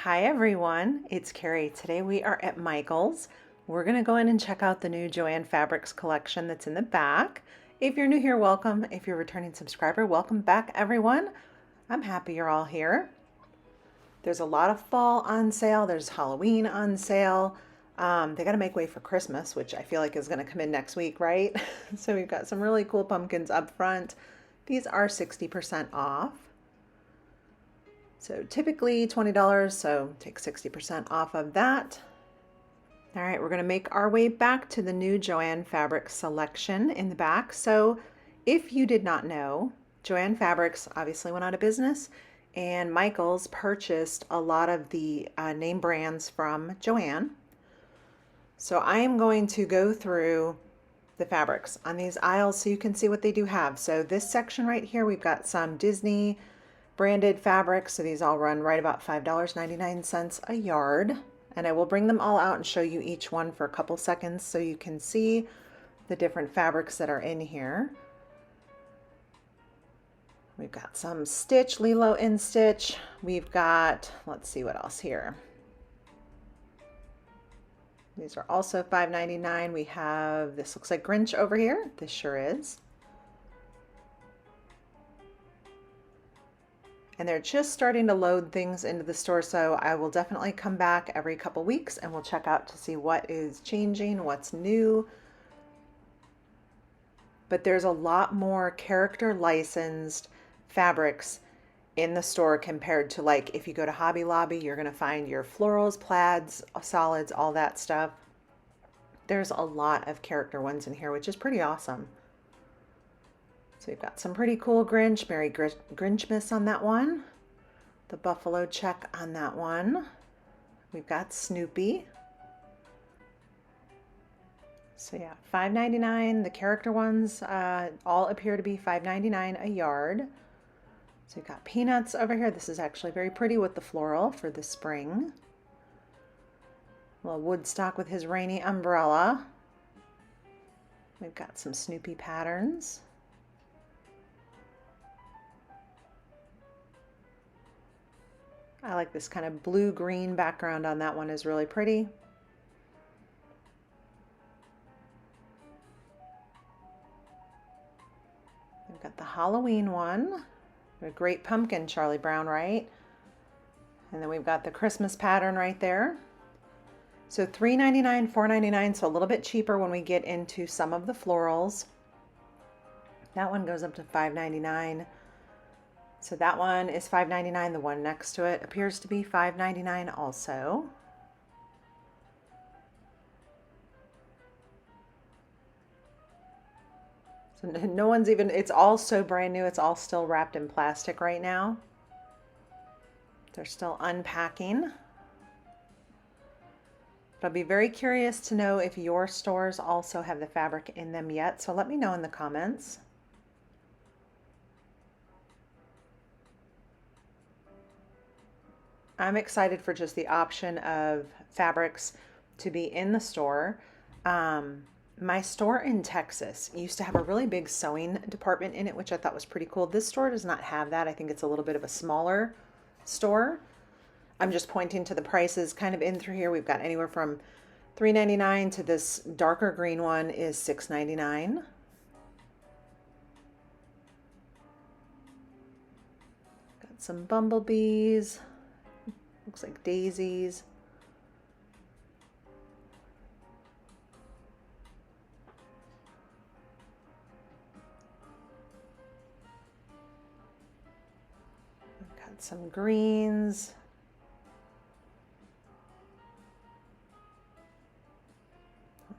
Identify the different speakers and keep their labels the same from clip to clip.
Speaker 1: Hi everyone, it's Carrie. Today we are at Michael's. We're going to go in and check out the new Joann Fabrics collection that's in the back. If you're new here, welcome. If you're a returning subscriber, welcome back everyone. I'm happy you're all here. There's a lot of fall on sale. There's Halloween on sale. They got to make way for Christmas, which I feel like is going to come in next week, right? So we've got some really cool pumpkins up front. These are 60% off. So typically $20, so take 60% off of that. All right, we're going to make our way back to the new Joann Fabrics selection in the back. So if you did not know, Joann Fabrics obviously went out of business, and Michael's purchased a lot of the name brands from Joann. So I am going to go through the fabrics on these aisles so you can see what they do have. So this section right here, we've got some Disney branded fabrics. So these all run right about $5.99 a yard. And I will bring them all out and show you each one for a couple seconds so you can see the different fabrics that are in here. We've got some stitch, Lilo in stitch. We've got, let's see what else here. These are also $5.99. We have, this looks like Grinch over here. This sure is. And they're just starting to load things into the store, so I will definitely come back every couple weeks and we'll check out to see what is changing, what's new. But there's a lot more character licensed fabrics in the store compared to, like, if you go to Hobby Lobby, you're going to find your florals, plaids, solids, all that stuff. There's a lot of character ones in here, which is pretty awesome. So we've got some pretty cool Grinch, Merry Grinchmas on that one. The buffalo check on that one. We've got Snoopy. So yeah, $5.99. The character ones all appear to be $5.99 a yard. So we've got Peanuts over here. This is actually very pretty with the floral for the spring. A little Woodstock with his rainy umbrella. We've got some Snoopy patterns. I like this kind of blue-green background on that one, is really pretty. We've got the Halloween one. A great pumpkin, Charlie Brown, right? And then we've got the Christmas pattern right there. So $3.99, $4.99, so a little bit cheaper when we get into some of the florals. That one goes up to $5.99. So that one is $5.99. The one next to it appears to be $5.99 also. So no one's even, it's all so brand new. It's all still wrapped in plastic right now. They're still unpacking. But I'll be very curious to know if your stores also have the fabric in them yet. So let me know in the comments. I'm excited for just the option of fabrics to be in the store. My store in Texas used to have a really big sewing department in it, which I thought was pretty cool. This store does not have that. I think it's a little bit of a smaller store. I'm just pointing to the prices kind of in through here. We've got anywhere from $3.99 to this darker green one is $6.99. Got some bumblebees. Looks like daisies. Got some greens.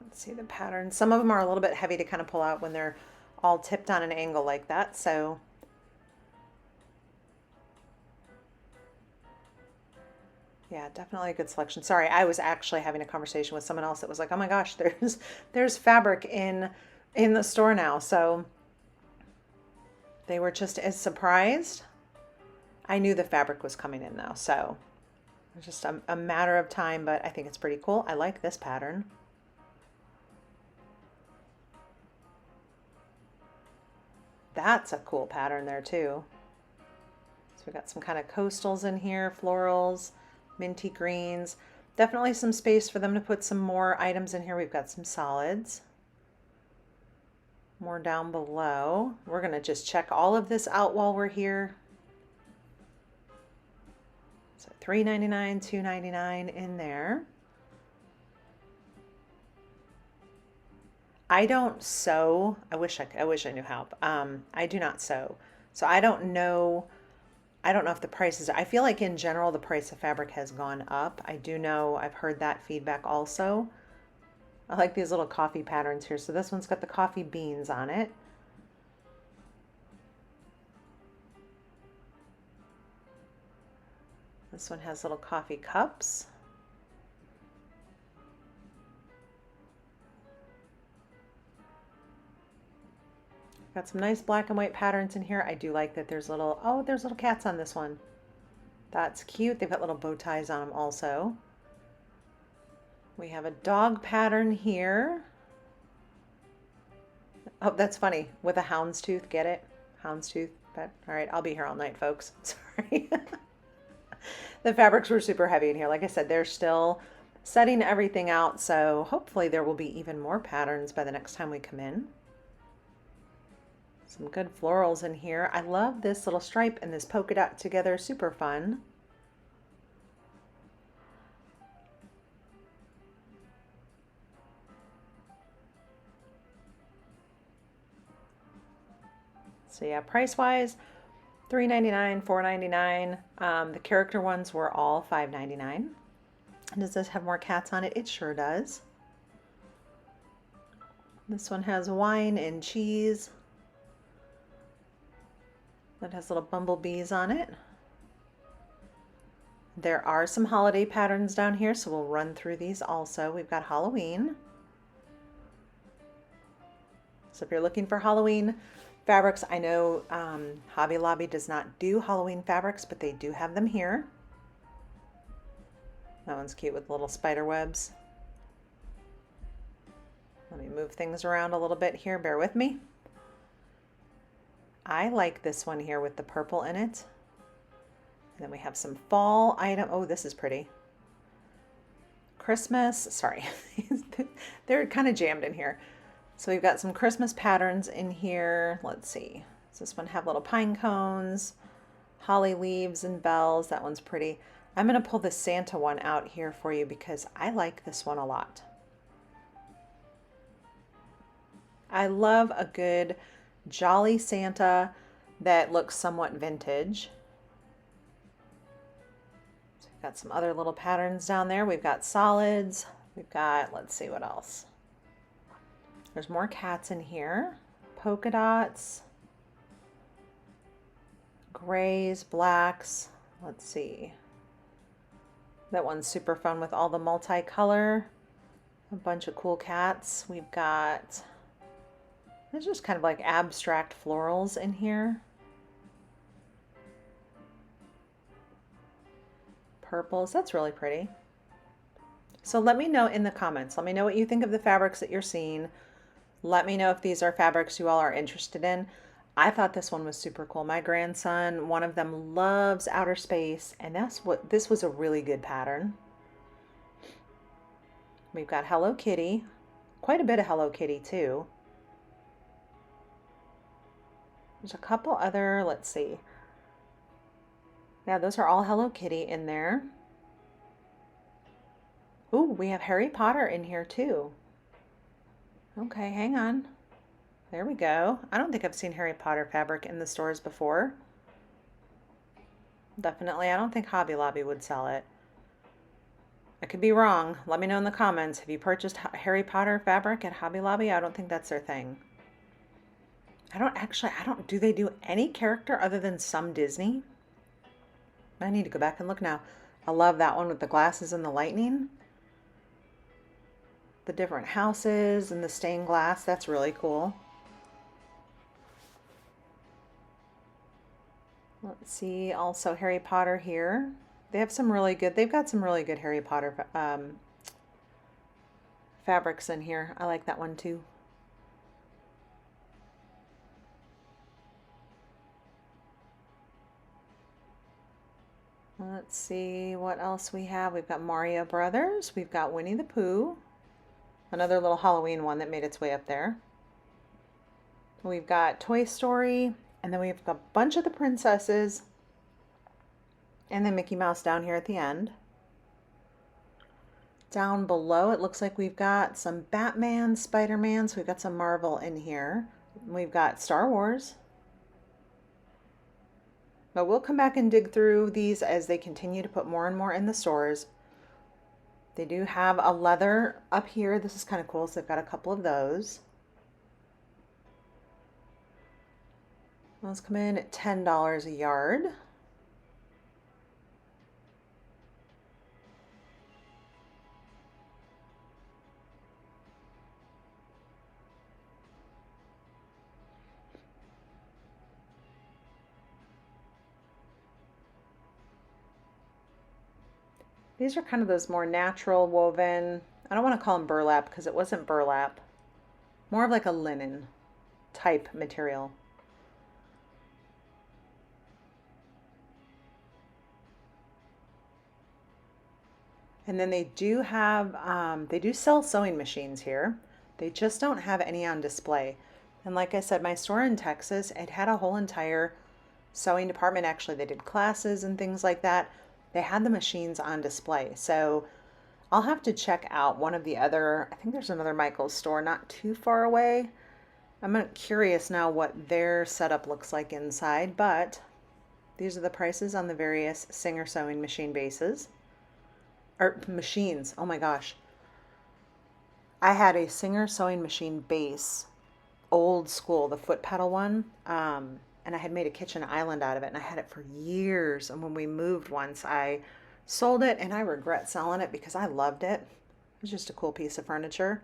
Speaker 1: Let's see the pattern. Some of them are a little bit heavy to kind of pull out when they're all tipped on an angle like that. So yeah, definitely a good selection. Sorry, I was actually having a conversation with someone else that was like, "Oh my gosh, there's fabric in the store now." So they were just as surprised. I knew the fabric was coming in though, so it's just a matter of time, but I think it's pretty cool. I like this pattern. That's a cool pattern there too. So we got some kind of coastals in here, florals, minty greens. Definitely some space for them to put some more items in here. We've got some solids. More down below. We're going to just check all of this out while we're here. So $3.99, $2.99 in there. I don't sew. I wish I knew how. I do not sew. So I don't know. I don't know if the prices, I feel like in general the price of fabric has gone up. I do know, I've heard that feedback also. I like these little coffee patterns here. So this one's got the coffee beans on it. This one has little coffee cups. Got some nice black and white patterns in here. I do like that there's little, oh, there's little cats on this one. That's cute. They've got little bow ties on them also. We have a dog pattern here. Oh, that's funny. With a houndstooth, get it? Houndstooth. But, all right, I'll be here all night, folks. Sorry. The fabrics were super heavy in here. Like I said, they're still setting everything out. So hopefully there will be even more patterns by the next time we come in. Some good florals in here. I love this little stripe and this polka dot together. Super fun. So yeah, price-wise, $3.99, $4.99. The character ones were all $5.99. And does this have more cats on it? It sure does. This one has wine and cheese. That has little bumblebees on it. There are some holiday patterns down here, so we'll run through these also. We've got Halloween. So if you're looking for Halloween fabrics, I know Hobby Lobby does not do Halloween fabrics, but they do have them here. That one's cute with little spider webs. Let me move things around a little bit here. Bear with me. I like this one here with the purple in it. And then we have some fall item. Oh, this is pretty. Christmas, sorry. They're kind of jammed in here. So we've got some Christmas patterns in here. Let's see. Does this one have little pine cones, holly leaves and bells? That one's pretty. I'm going to pull the Santa one out here for you because I like this one a lot. I love a good Jolly Santa that looks somewhat vintage. So we've got some other little patterns down there. We've got solids. We've got, let's see what else. There's more cats in here. Polka dots. Grays, blacks. Let's see. That one's super fun with all the multicolor. A bunch of cool cats. We've got, there's just kind of like abstract florals in here. Purples, that's really pretty. So let me know in the comments. Let me know what you think of the fabrics that you're seeing. Let me know if these are fabrics you all are interested in. I thought this one was super cool. My grandson, one of them, loves outer space, and this was a really good pattern. We've got Hello Kitty, quite a bit of Hello Kitty too. There's a couple other, let's see. Yeah, those are all Hello Kitty in there. Ooh, we have Harry Potter in here too. Okay, hang on. There we go. I don't think I've seen Harry Potter fabric in the stores before. Definitely, I don't think Hobby Lobby would sell it. I could be wrong. Let me know in the comments. Have you purchased Harry Potter fabric at Hobby Lobby? I don't think that's their thing. Do they do any character other than some Disney? I need to go back and look now. I love that one with the glasses and the lightning. The different houses and the stained glass. That's really cool. Let's see, also Harry Potter here. They've got some really good Harry Potter fabrics in here. I like that one too. Let's see what else we have. We've got Mario Brothers. We've got Winnie the Pooh. Another little Halloween one that made its way up there. We've got Toy Story. And then we've got a bunch of the princesses. And then Mickey Mouse down here at the end. Down below, it looks like we've got some Batman, Spider-Man. So we've got some Marvel in here. We've got Star Wars. But we'll come back and dig through these as they continue to put more and more in the stores. They do have a leather up here. This is kind of cool. So they've got a couple of those. Those come in at $10 a yard. These are kind of those more natural woven, I don't want to call them burlap because it wasn't burlap, more of like a linen type material. And then they do have, they do sell sewing machines here. They just don't have any on display. And like I said, my store in Texas, it had a whole entire sewing department. Actually, they did classes and things like that. They had the machines on display. So I'll have to check out one of the other, I think there's another Michael's store not too far away. I'm curious now what their setup looks like inside, but these are the prices on the various Singer sewing machine bases. Or machines, oh my gosh. I had a Singer sewing machine base, old school, the foot pedal one. And I had made a kitchen island out of it, and I had it for years. And when we moved once, I sold it, and I regret selling it because I loved it. It was just a cool piece of furniture.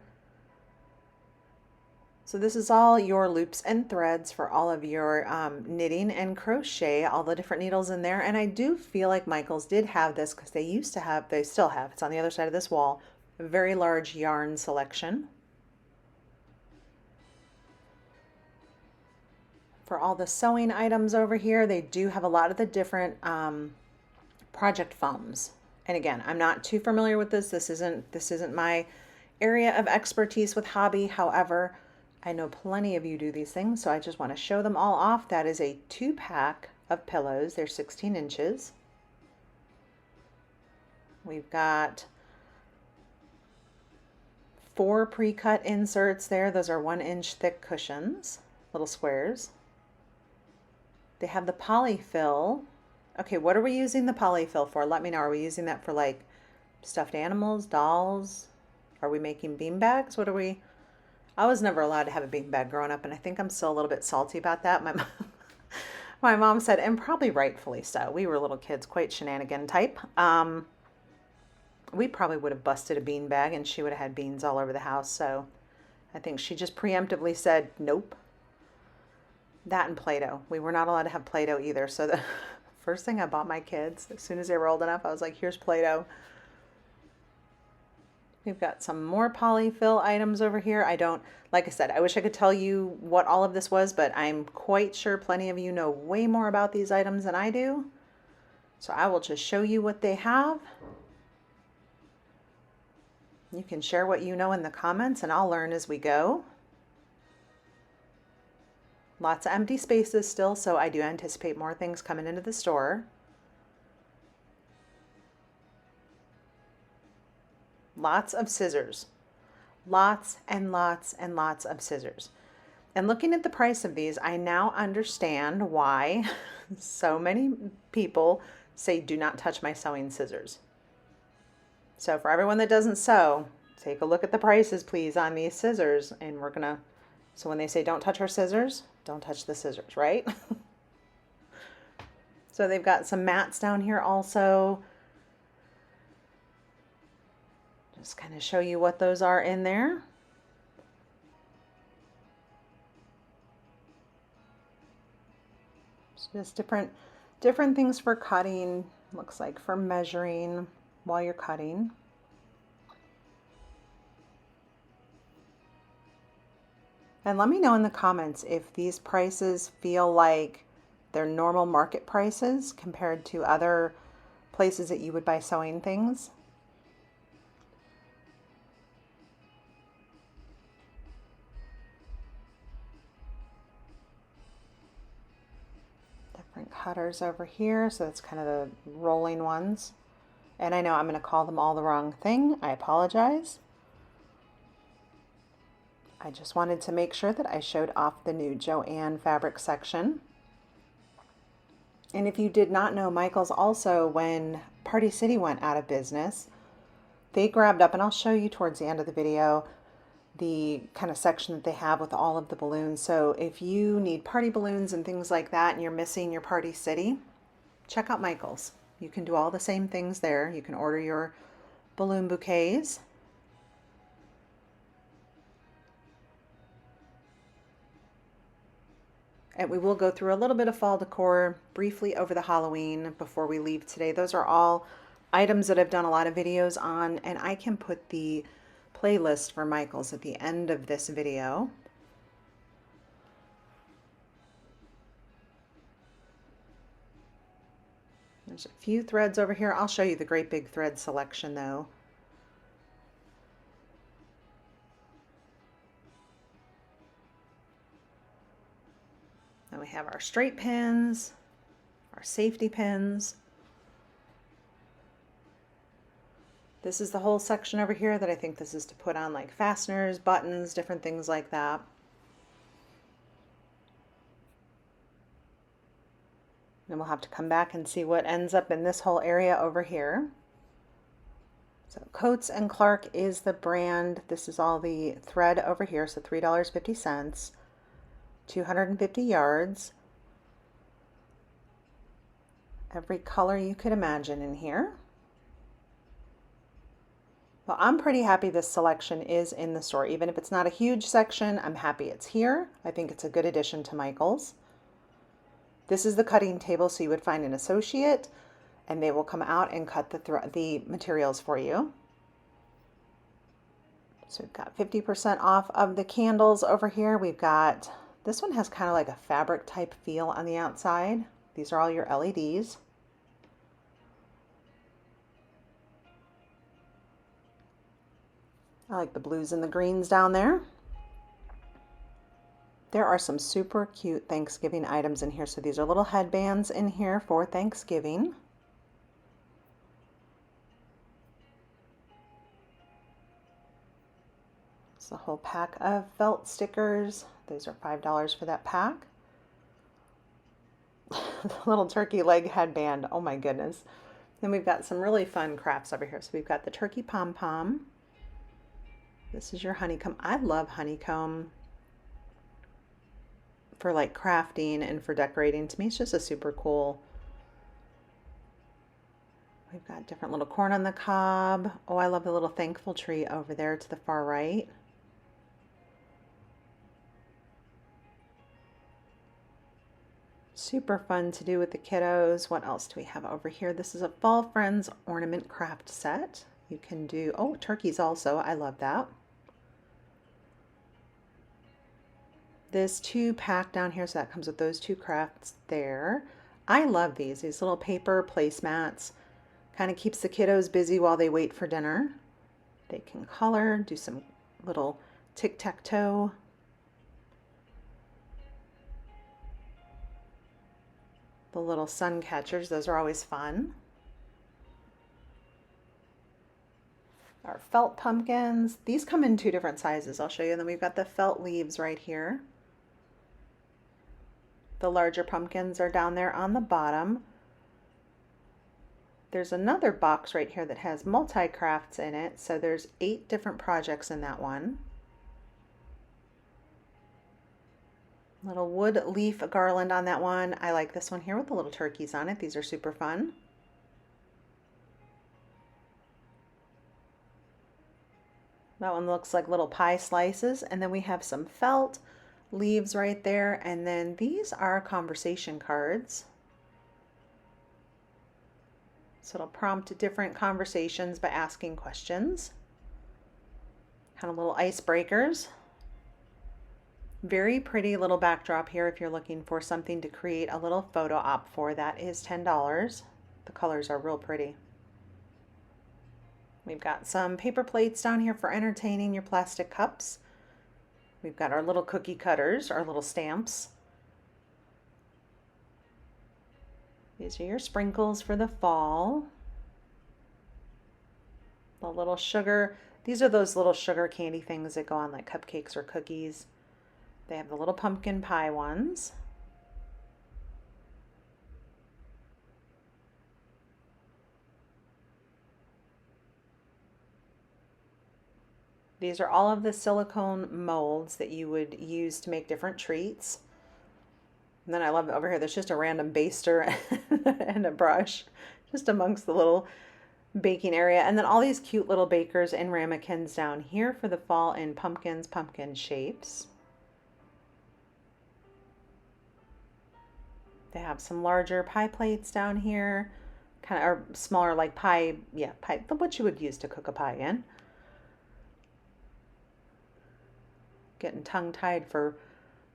Speaker 1: So this is all your loops and threads for all of your knitting and crochet, all the different needles in there. And I do feel like Michael's did have this because they used to have, they still have, it's on the other side of this wall, a very large yarn selection. For all the sewing items over here, they do have a lot of the different project foams. And again, I'm not too familiar with this. This isn't my area of expertise with hobby. However, I know plenty of you do these things, so I just want to show them all off. That is a 2-pack of pillows. They're 16 inches. We've got 4 pre-cut inserts there. Those are 1-inch thick cushions, little squares. They have the polyfill. Okay, what are we using the polyfill for? Let me know. Are we using that for like stuffed animals, dolls? Are we making bean bags? What are we? I was never allowed to have a bean bag growing up, and I think I'm still a little bit salty about that. My mom said, and probably rightfully so. We were little kids, quite shenanigan type. We probably would have busted a bean bag, and she would have had beans all over the house. So I think she just preemptively said, nope. That and Play-Doh. We were not allowed to have Play-Doh either. So the first thing I bought my kids, as soon as they were old enough, I was like, here's Play-Doh. We've got some more polyfill items over here. Like I said, I wish I could tell you what all of this was, but I'm quite sure plenty of you know way more about these items than I do. So I will just show you what they have. You can share what you know in the comments, and I'll learn as we go. Lots of empty spaces still, so I do anticipate more things coming into the store. Lots of scissors. Lots and lots and lots of scissors. And looking at the price of these, I now understand why so many people say, do not touch my sewing scissors. So for everyone that doesn't sew, take a look at the prices, please, on these scissors. And we're gonna, so when they say don't touch our scissors, don't touch the scissors, right? So they've got some mats down here also. Just kind of show you what those are in there. It's just different things for cutting. Looks like for measuring while you're cutting. And let me know in the comments if these prices feel like they're normal market prices compared to other places that you would buy sewing things. Different cutters over here, so that's kind of the rolling ones. And I know I'm going to call them all the wrong thing. I apologize. I just wanted to make sure that I showed off the new Joann fabric section. And if you did not know, Michaels also, when Party City went out of business, they grabbed up, and I'll show you towards the end of the video, the kind of section that they have with all of the balloons. So if you need party balloons and things like that and you're missing your Party City, check out Michaels. You can do all the same things there. You can order your balloon bouquets. And we will go through a little bit of fall decor briefly over the Halloween before we leave today. Those are all items that I've done a lot of videos on, and I can put the playlist for Michaels at the end of this video. There's a few threads over here. I'll show you the great big thread selection though. Then we have our straight pins, our safety pins. This is the whole section over here that I think this is to put on like fasteners, buttons, different things like that. Then we'll have to come back and see what ends up in this whole area over here. So Coats and Clark is the brand. This is all the thread over here, so $3.50, 250 yards. Every color you could imagine in here. Well, I'm pretty happy this selection is in the store. Even if it's not a huge section, I'm happy it's here. I think it's a good addition to Michaels. This is the cutting table, so you would find an associate and they will come out and cut the materials for you. So we've got 50% off of the candles over here. We've got, this one has kind of like a fabric type feel on the outside. These are all your LEDs. I like the blues and the greens down there. There are some super cute Thanksgiving items in here. So these are little headbands in here for Thanksgiving. It's a whole pack of felt stickers. Those are $5 for that pack. The little turkey leg headband. Oh my goodness. Then we've got some really fun crafts over here. So we've got the turkey pom-pom. This is your honeycomb. I love honeycomb for like crafting and for decorating. To me, it's just a super cool. We've got different little corn on the cob. Oh, I love the little thankful tree over there to the far right. Super fun to do with the kiddos. What else do we have over here? This is a Fall Friends ornament craft set. You can do, oh, turkeys also. I love that. This 2-pack down here, so that comes with those 2 crafts there. I love these little paper placemats. Kind of keeps the kiddos busy while they wait for dinner. They can color, do some little tic-tac-toe. The little sun catchers, those are always fun. Our felt pumpkins. These come in 2 different sizes. I'll show you. And then we've got the felt leaves right here. The larger pumpkins are down there on the bottom. There's another box right here that has multi-crafts in it. So there's 8 different projects in that one. Little wood leaf garland on that one. I like this one here with the little turkeys on it. These are super fun. That one looks like little pie slices. And then we have some felt leaves right there. And then these are conversation cards. So it'll prompt different conversations by asking questions. Kind of little icebreakers. Very pretty little backdrop here if you're looking for something to create a little photo op for. That is $10. The colors are real pretty. We've got some paper plates down here for entertaining your plastic cups. We've got our little cookie cutters, our little stamps. These are your sprinkles for the fall. The little sugar, these are those little sugar candy things that go on like cupcakes or cookies. They have the little pumpkin pie ones. These are all of the silicone molds that you would use to make different treats. And then I love over here, there's just a random baster and a brush just amongst the little baking area. And then all these cute little bakers and ramekins down here for the fall in pumpkins, pumpkin shapes. They have some larger pie plates down here, kind of, or smaller like pie, yeah, pie, what you would use to cook a pie in. Getting tongue-tied for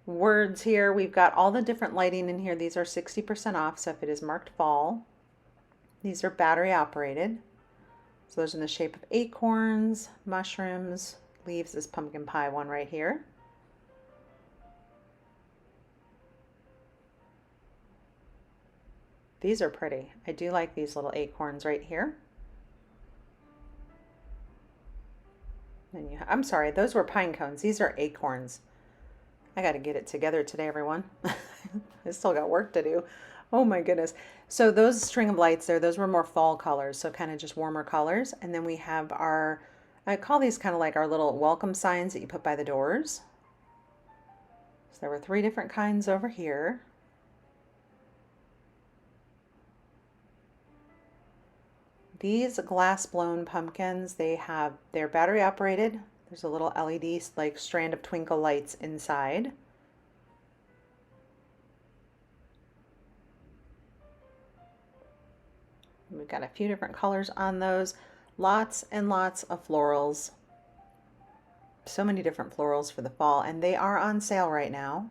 Speaker 1: words here. We've got all the different lighting in here. These are 60% off, so if it is marked fall. These are battery operated. So those are in the shape of acorns, mushrooms, leaves, this pumpkin pie one right here. These are pretty. I do like these little acorns right here. And I'm sorry, those were pine cones. These are acorns. I got to get it together today, everyone. I still got work to do. Oh my goodness. So those string of lights there, those were more fall colors, so kind of just warmer colors. And then we have our, I call these kind of like our little welcome signs that you put by the doors. So there were 3 different kinds over here. These glass blown pumpkins, they're battery operated. There's a little LED like strand of twinkle lights inside. We've got a few different colors on those. Lots and lots of florals. So many different florals for the fall, and they are on sale right now.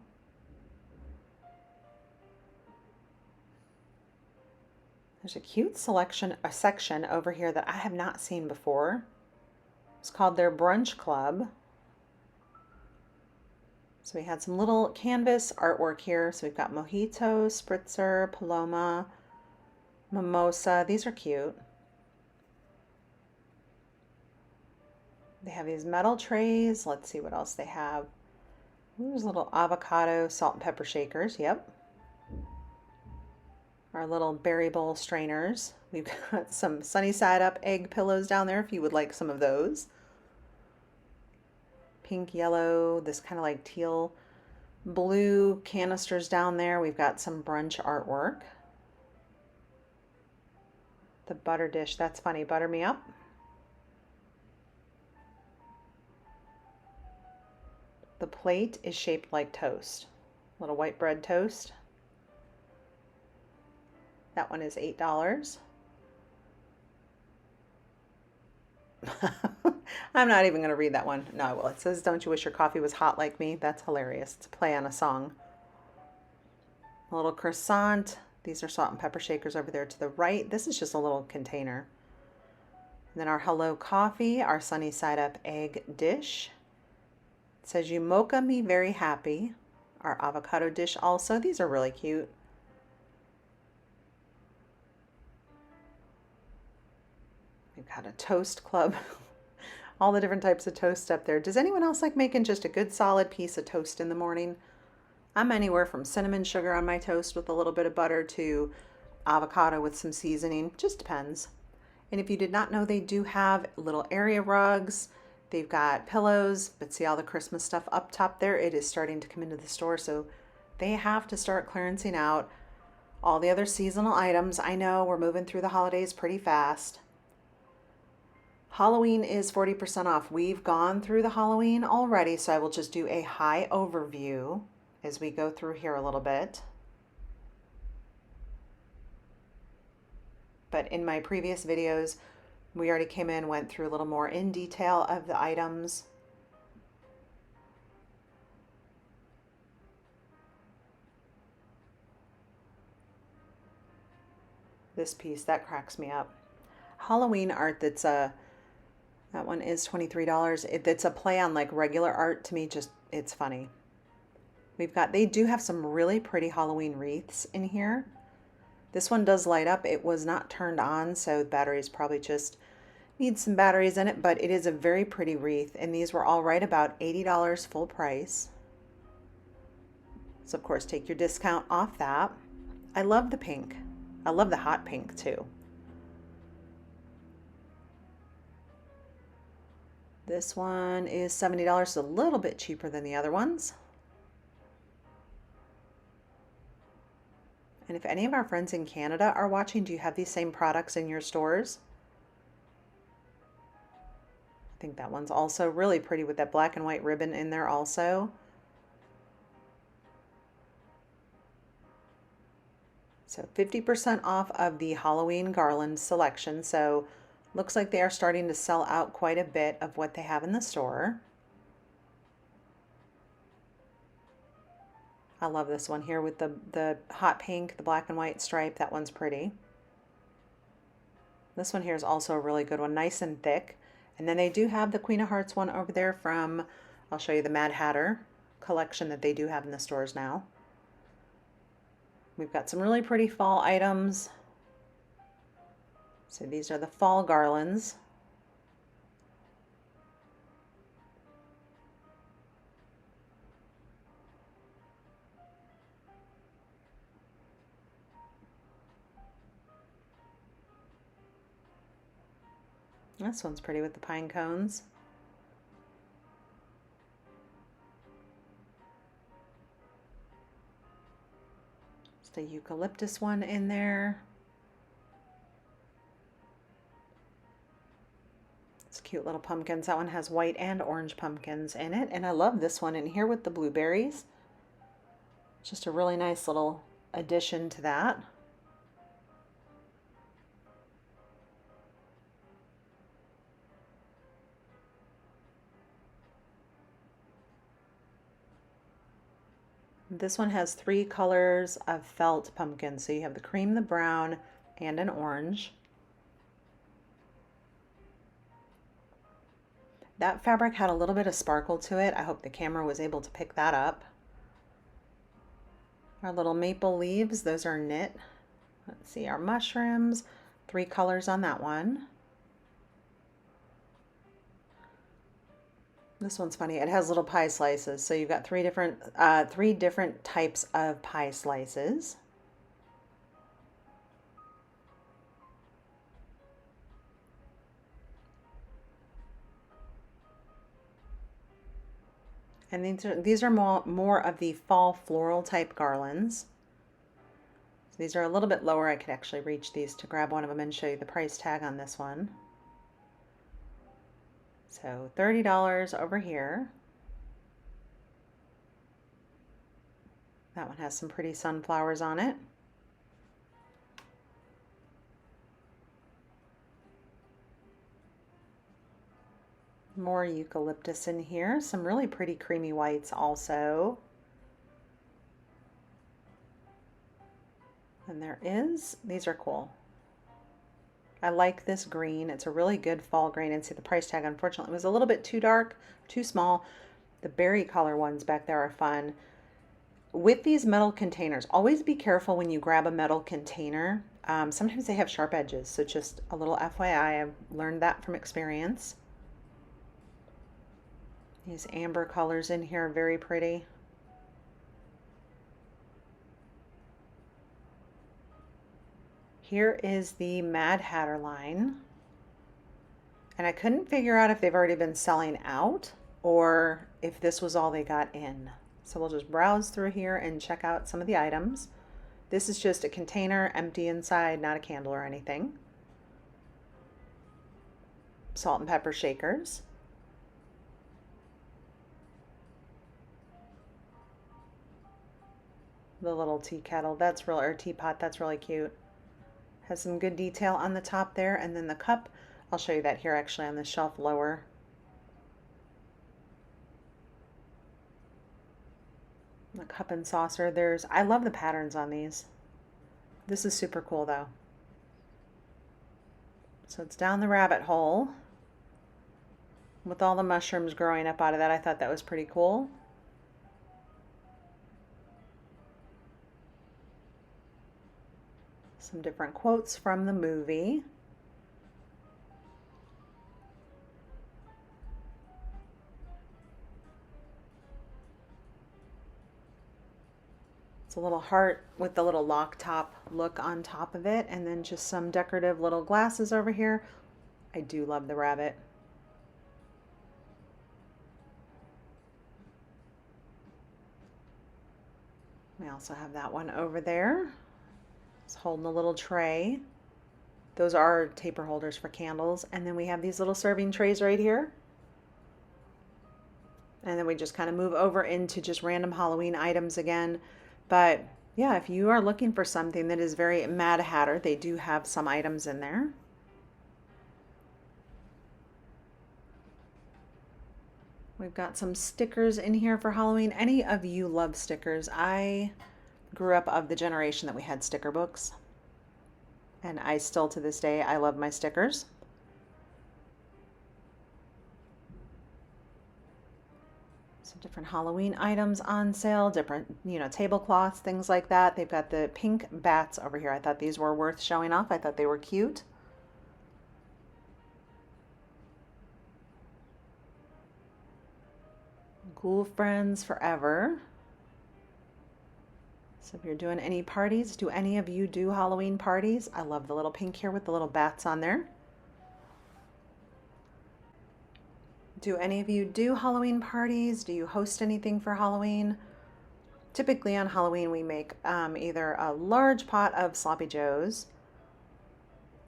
Speaker 1: There's a cute section over here that I have not seen before. It's called their Brunch Club. So we had some little canvas artwork here. So we've got mojito, spritzer, paloma, mimosa. These are cute. They have these metal trays. Let's see what else they have. There's little avocado salt and pepper shakers. Yep. Our little berry bowl strainers. We've got some sunny side up egg pillows down there if you would like some of those. Pink, yellow, this kind of like teal blue canisters down there. We've got some brunch artwork. The butter dish, that's funny. Butter me up. The plate is shaped like toast. Little white bread toast. That one is $8. I'm not even going to read that one. No, I will. It says, "Don't you wish your coffee was hot like me?" That's hilarious. It's a play on a song. A little croissant. These are salt and pepper shakers over there to the right. This is just a little container. And then our hello coffee, our sunny side up egg dish. It says, "You mocha me very happy." Our avocado dish also. These are really cute. We've got a toast club. All the different types of toast up there. Does anyone else like making just a good solid piece of toast in the morning? I'm anywhere from cinnamon sugar on my toast with a little bit of butter to avocado with some seasoning. Just depends. And if you did not know, they do have little area rugs. They've got pillows, but see all the Christmas stuff up top there? It is starting to come into the store, so they have to start clearancing out all the other seasonal items. I know we're moving through the holidays pretty fast. Halloween is 40% off. We've gone through the Halloween already, so I will just do a high overview as we go through here a little bit. But in my previous videos, we already came in, went through a little more in detail of the items. This piece, that cracks me up. Halloween art that's a, that one is $23. It's a play on like regular art. To me, just, it's funny. We've got, they do have some really pretty Halloween wreaths in here. This one does light up. It was not turned on, so the batteries probably just need some batteries in it, but it is a very pretty wreath, and these were all right about $80 full price. So of course, take your discount off that. I love the pink. I love the hot pink too. This one is $70, so a little bit cheaper than the other ones. And if any of our friends in Canada are watching, do you have these same products in your stores? I think that one's also really pretty with that black and white ribbon in there also. So 50% off of the Halloween garland selection. So looks like they are starting to sell out quite a bit of what they have in the store. I love this one here with the hot pink, the black and white stripe. That one's pretty. This one here is also a really good one, nice and thick. And then they do have the Queen of Hearts one over there from, I'll show you the Mad Hatter collection that they do have in the stores now. We've got some really pretty fall items. So these are the fall garlands. This one's pretty with the pine cones. Just a eucalyptus one in there. It's cute little pumpkins. That one has white and orange pumpkins in it. And I love this one in here with the blueberries. Just a really nice little addition to that. This one has 3 colors of felt pumpkin. So you have the cream, the brown, and an orange. That fabric had a little bit of sparkle to it. I hope the camera was able to pick that up. Our little maple leaves, those are knit. Let's see, our mushrooms, 3 colors on that one. This one's funny. It has little pie slices. So you've got three different types of pie slices. And these are more of the fall floral type garlands. So these are a little bit lower. I could actually reach these to grab one of them and show you the price tag on this one. So $30 over here. That one has some pretty sunflowers on it. More eucalyptus in here. Some really pretty creamy whites also. And these are cool. I like this green. It's a really good fall green. And see the price tag, unfortunately, was a little bit too dark, too small. The berry color ones back there are fun. With these metal containers, always be careful when you grab a metal container. Sometimes they have sharp edges, so just a little FYI. I've learned that from experience. These amber colors in here are very pretty. Here is the Mad Hatter line. And I couldn't figure out if they've already been selling out or if this was all they got in. So we'll just browse through here and check out some of the items. This is just a container, empty inside, not a candle or anything. Salt and pepper shakers. The little tea kettle, or teapot, that's really cute. Has some good detail on the top there. And then the cup, I'll show you that here actually on the shelf lower. The cup and saucer, I love the patterns on these. This is super cool though. So it's down the rabbit hole with all the mushrooms growing up out of that. I thought that was pretty cool. Some different quotes from the movie. It's a little heart with the little lock top look on top of it, and then just some decorative little glasses over here. I do love the rabbit. We also have that one over there. It's holding a little tray. Those are taper holders for candles. And then we have these little serving trays right here. And then we just kind of move over into just random Halloween items again. But yeah, if you are looking for something that is very Mad Hatter, they do have some items in there. We've got some stickers in here for Halloween. Any of you love stickers? I grew up of the generation that we had sticker books. And I still, to this day, I love my stickers. Some different Halloween items on sale, different, tablecloths, things like that. They've got the pink bats over here. I thought these were worth showing off. I thought they were cute. Ghoul Friends Forever. So if you're doing any parties, do any of you do Halloween parties? I love the little pink here with the little bats on there. Do any of you do Halloween parties? Do you host anything for Halloween? Typically on Halloween we make either a large pot of Sloppy Joes.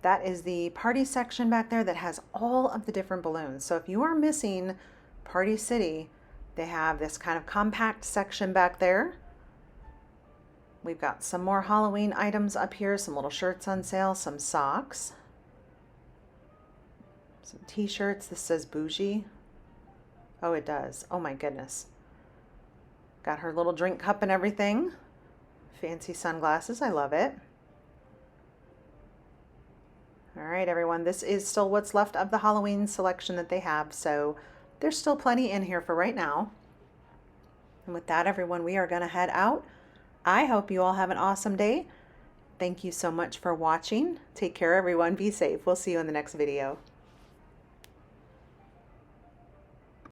Speaker 1: That is the party section back there that has all of the different balloons. So if you are missing Party City, they have this kind of compact section back there. We've got some more Halloween items up here, some little shirts on sale, some socks, some t-shirts. This says bougie. Oh, it does. Oh my goodness. Got her little drink cup and everything. Fancy sunglasses. I love it. All right, everyone. This is still what's left of the Halloween selection that they have. So there's still plenty in here for right now. And with that, everyone, we are going to head out. I hope you all have an awesome day. Thank you so much for watching. Take care, everyone. Be safe. We'll see you in the next video.